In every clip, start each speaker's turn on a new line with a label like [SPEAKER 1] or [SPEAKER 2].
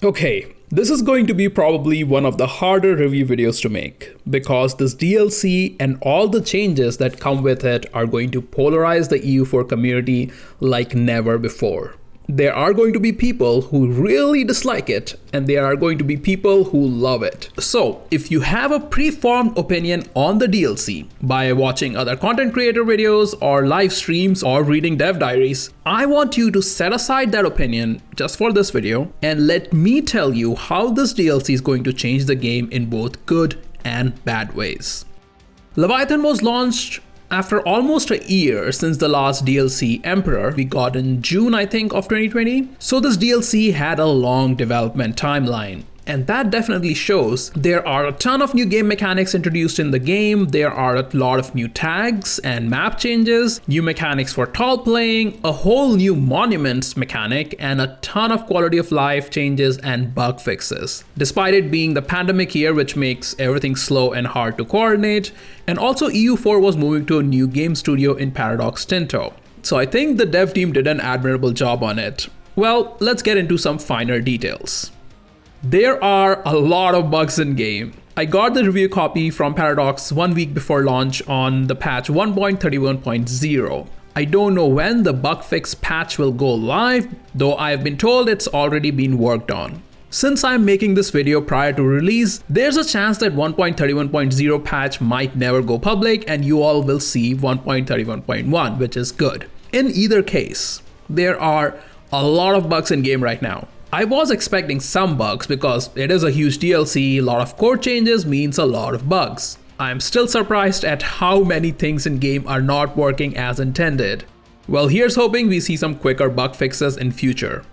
[SPEAKER 1] Okay, this is going to be probably one of the harder review videos to make because this DLC and all the changes that come with it are going to polarize the EU4 community like never before. There are going to be people who really dislike it, and there are going to be people who love it. So, if you have a preformed opinion on the DLC by watching other content creator videos or live streams or reading dev diaries, I want you to set aside that opinion just for this video and let me tell you how this DLC is going to change the game in both good and bad ways. Leviathan was launched after almost a year since the last DLC, Emperor, we got in June, I think, of 2020. So this DLC had a long development timeline. And that definitely shows. There are a ton of new game mechanics introduced in the game. There are a lot of new tags and map changes, new mechanics for tall playing, a whole new monuments mechanic, and a ton of quality of life changes and bug fixes. Despite it being the pandemic year, which makes everything slow and hard to coordinate. And also EU4 was moving to a new game studio in Paradox Tinto. So I think the dev team did an admirable job on it. Well, let's get into some finer details. There are a lot of bugs in game. I got the review copy from Paradox 1 week before launch on the patch 1.31.0. I don't know when the bug fix patch will go live, though I have been told it's already been worked on. Since I'm making this video prior to release, there's a chance that 1.31.0 patch might never go public and you all will see 1.31.1, which is good. In either case, there are a lot of bugs in game right now. I was expecting some bugs because it is a huge DLC, a lot of code changes means a lot of bugs. I'm still surprised at how many things in game are not working as intended. Well, here's hoping we see some quicker bug fixes in future.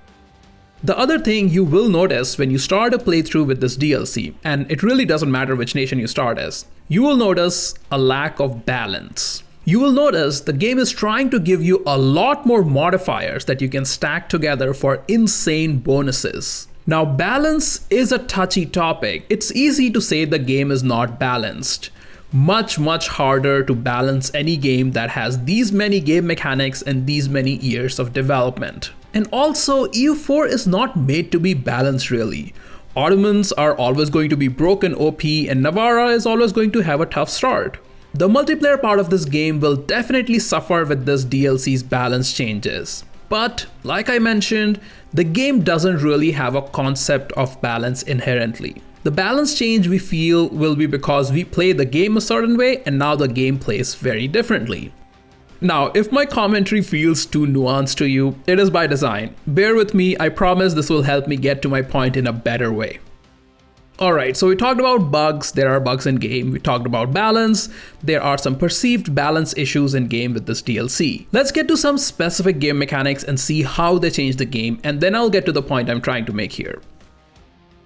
[SPEAKER 1] The other thing you will notice when you start a playthrough with this DLC, and it really doesn't matter which nation you start as, you will notice a lack of balance. You will notice the game is trying to give you a lot more modifiers that you can stack together for insane bonuses. Now, balance is a touchy topic. It's easy to say the game is not balanced. Much harder to balance any game that has these many game mechanics and these many years of development. And also, EU4 is not made to be balanced really. Ottomans are always going to be broken OP and Navarra is always going to have a tough start. The multiplayer part of this game will definitely suffer with this DLC's balance changes. But, like I mentioned, the game doesn't really have a concept of balance inherently. The balance change we feel will be because we play the game a certain way and now the game plays very differently. Now, if my commentary feels too nuanced to you, it is by design. Bear with me, I promise this will help me get to my point in a better way. Alright, so we talked about bugs, there are bugs in game, we talked about balance, there are some perceived balance issues in game with this DLC. Let's get to some specific game mechanics and see how they change the game, and then I'll get to the point I'm trying to make here.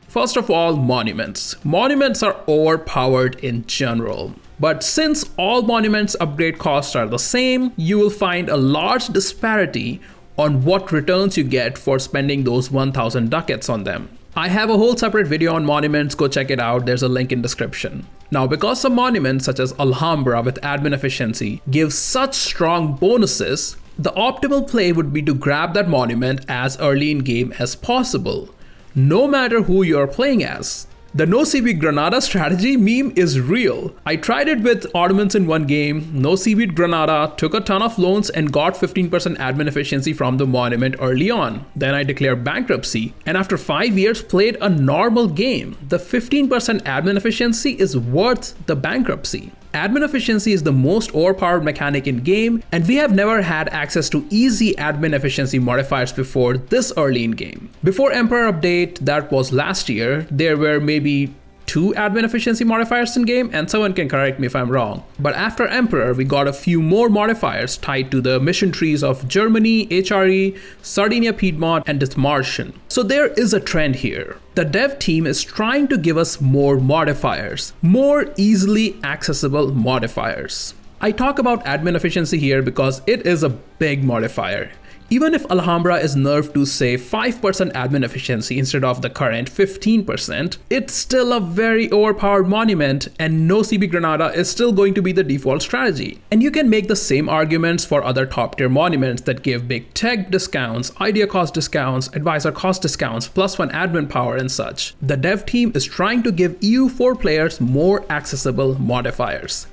[SPEAKER 1] First of all, monuments. Monuments are overpowered in general. But since all monuments upgrade costs are the same, you will find a large disparity on what returns you get for spending those 1000 ducats on them. I have a whole separate video on monuments, go check it out, there's a link in description. Now, because some monuments such as Alhambra with admin efficiency give such strong bonuses, the optimal play would be to grab that monument as early in game as possible, no matter who you're playing as. The no CB Granada strategy meme is real. I tried it with Ottomans in one game, no CB Granada, took a ton of loans and got 15% admin efficiency from the monument early on. Then I declared bankruptcy and after 5 years played a normal game. The 15% admin efficiency is worth the bankruptcy. Admin efficiency is the most overpowered mechanic in game, and we have never had access to easy admin efficiency modifiers before this early in game. Before Emperor update, that was last year, there were maybe 2 admin efficiency modifiers in game, and someone can correct me if I'm wrong. But after Emperor, we got a few more modifiers tied to the mission trees of Germany, HRE, Sardinia Piedmont, and Dithmarschen. So there is a trend here. The dev team is trying to give us more modifiers, more easily accessible modifiers. I talk about admin efficiency here because it is a big modifier. Even if Alhambra is nerfed to say 5% admin efficiency instead of the current 15%, it's still a very overpowered monument, and no CB Granada is still going to be the default strategy. And you can make the same arguments for other top tier monuments that give big tech discounts, idea cost discounts, advisor cost discounts, +1 admin power and such. The dev team is trying to give EU4 players more accessible modifiers.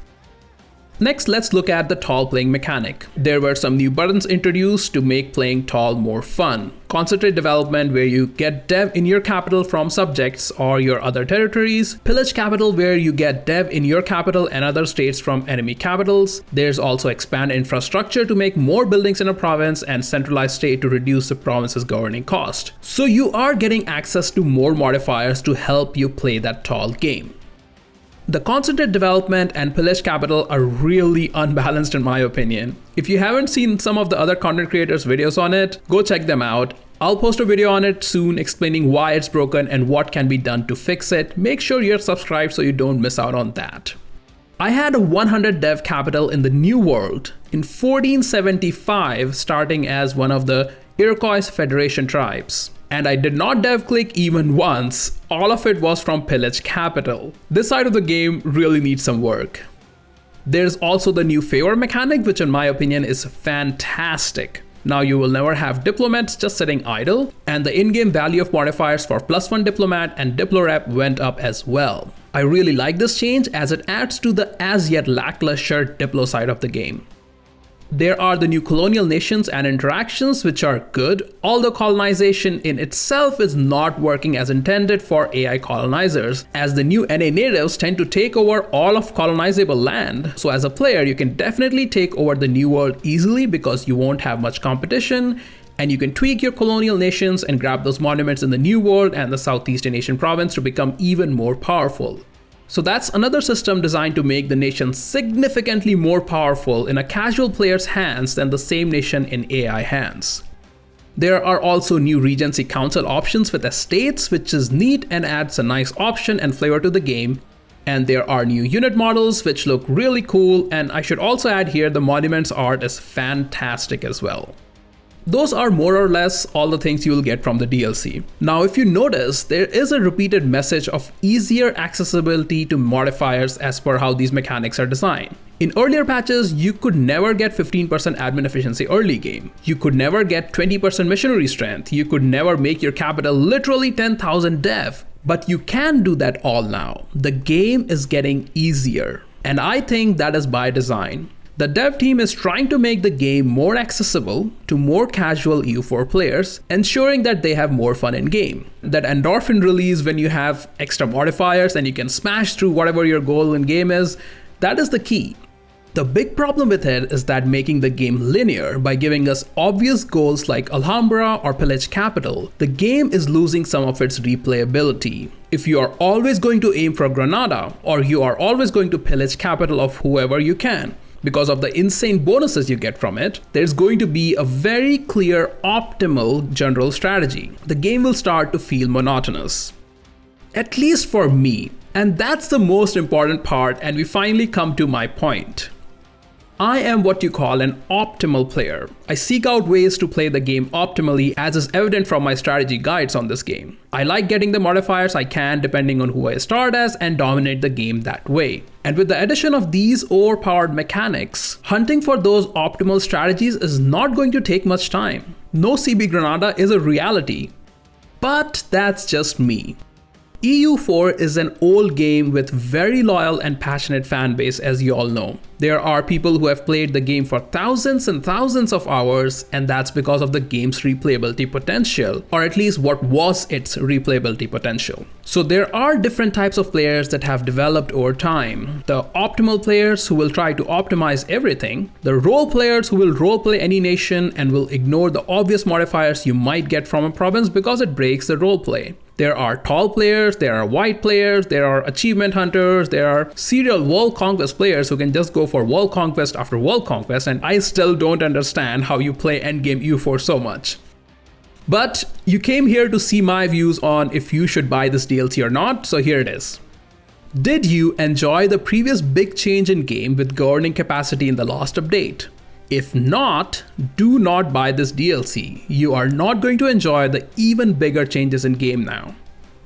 [SPEAKER 1] Next, let's look at the tall playing mechanic. There were some new buttons introduced to make playing tall more fun. Concentrate development, where you get dev in your capital from subjects or your other territories. Pillage capital, where you get dev in your capital and other states from enemy capitals. There's also expand infrastructure to make more buildings in a province, and centralized state to reduce the province's governing cost. So you are getting access to more modifiers to help you play that tall game. The concentrate development and pillage capital are really unbalanced in my opinion. If you haven't seen some of the other content creators' videos on it, go check them out. I'll post a video on it soon explaining why it's broken and what can be done to fix it. Make sure you're subscribed so you don't miss out on that. I had a 100 dev capital in the New World in 1475, starting as one of the Iroquois Federation tribes. And I did not dev click even once. All of it was from pillage capital. This side of the game really needs some work. There's also the new favor mechanic, which in my opinion is fantastic. Now you will never have diplomats just sitting idle, and the in-game value of modifiers for +1 diplomat and diplorep went up as well. I really like this change as it adds to the as yet lackluster diplo side of the game. There are the new colonial nations and interactions, which are good, although colonization in itself is not working as intended for AI colonizers, as the new NA natives tend to take over all of colonizable land. So as a player, you can definitely take over the New World easily because you won't have much competition, and you can tweak your colonial nations and grab those monuments in the New World and the Southeastern Asian province to become even more powerful. So that's another system designed to make the nation significantly more powerful in a casual player's hands than the same nation in AI hands. There are also new Regency Council options with estates, which is neat and adds a nice option and flavor to the game. And there are new unit models, which look really cool, and I should also add here the monuments art is fantastic as well. Those are more or less all the things you will get from the DLC. Now, if you notice, there is a repeated message of easier accessibility to modifiers as per how these mechanics are designed. In earlier patches, you could never get 15% admin efficiency early game. You could never get 20% missionary strength. You could never make your capital literally 10,000 dev. But you can do that all now. The game is getting easier. And I think that is by design. The dev team is trying to make the game more accessible to more casual EU4 players, ensuring that they have more fun in game. That endorphin release when you have extra modifiers and you can smash through whatever your goal in game is, that is the key. The big problem with it is that making the game linear by giving us obvious goals like Alhambra or pillage capital, the game is losing some of its replayability. If you are always going to aim for Granada, or you are always going to pillage capital of whoever you can, because of the insane bonuses you get from it, there's going to be a very clear optimal general strategy. The game will start to feel monotonous. At least for me. And that's the most important part, and we finally come to my point. I am what you call an optimal player. I seek out ways to play the game optimally, as is evident from my strategy guides on this game. I like getting the modifiers I can depending on who I start as and dominate the game that way. And with the addition of these overpowered mechanics, hunting for those optimal strategies is not going to take much time. No CB Granada is a reality. But that's just me. EU4 is an old game with very loyal and passionate fan base, as you all know. There are people who have played the game for thousands and thousands of hours, and that's because of the game's replayability potential, or at least what was its replayability potential. So there are different types of players that have developed over time. The optimal players who will try to optimize everything, the role players who will roleplay any nation and will ignore the obvious modifiers you might get from a province because it breaks the roleplay. There are tall players, there are wide players, there are achievement hunters, there are serial world conquest players who can just go for world conquest after world conquest, and I still don't understand how you play endgame EU4 so much. But you came here to see my views on if you should buy this DLC or not, so here it is. Did you enjoy the previous big change in game with governing capacity in the last update? If not, do not buy this DLC. You are not going to enjoy the even bigger changes in game now.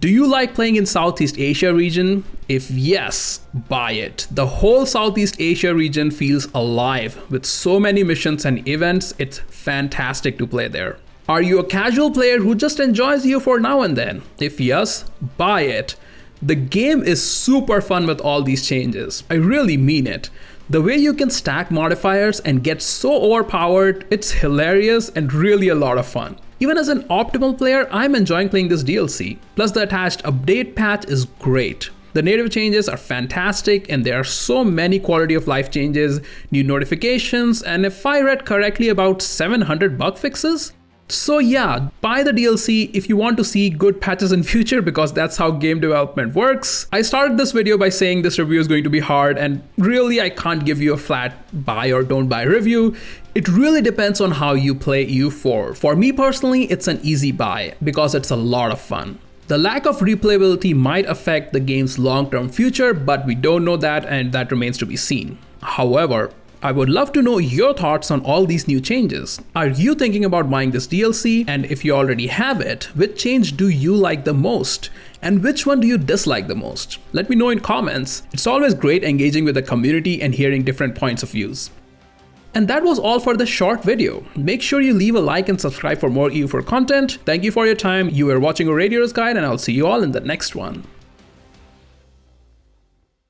[SPEAKER 1] Do you like playing in Southeast Asia region? If yes, buy it. The whole Southeast Asia region feels alive with so many missions and events. It's fantastic to play there. Are you a casual player who just enjoys EU4 now and then? If yes, buy it. The game is super fun with all these changes. I really mean it. The way you can stack modifiers and get so overpowered, it's hilarious and really a lot of fun. Even as an optimal player, I'm enjoying playing this DLC. Plus the attached update patch is great. The native changes are fantastic and there are so many quality of life changes, new notifications, and if I read correctly, about 700 bug fixes. So yeah, buy the DLC if you want to see good patches in future, because that's how game development works. I started this video by saying this review is going to be hard, and really I can't give you a flat buy or don't buy review. It really depends on how you play EU4. For me personally, it's an easy buy because it's a lot of fun. The lack of replayability might affect the game's long-term future, but we don't know that and that remains to be seen. However, I would love to know your thoughts on all these new changes. Are you thinking about buying this DLC? And if you already have it, which change do you like the most? And which one do you dislike the most? Let me know in comments. It's always great engaging with the community and hearing different points of views. And that was all for the short video. Make sure you leave a like and subscribe for more EU4 content. Thank you for your time. You were watching a Radiator's Guide and I'll see you all in the next one.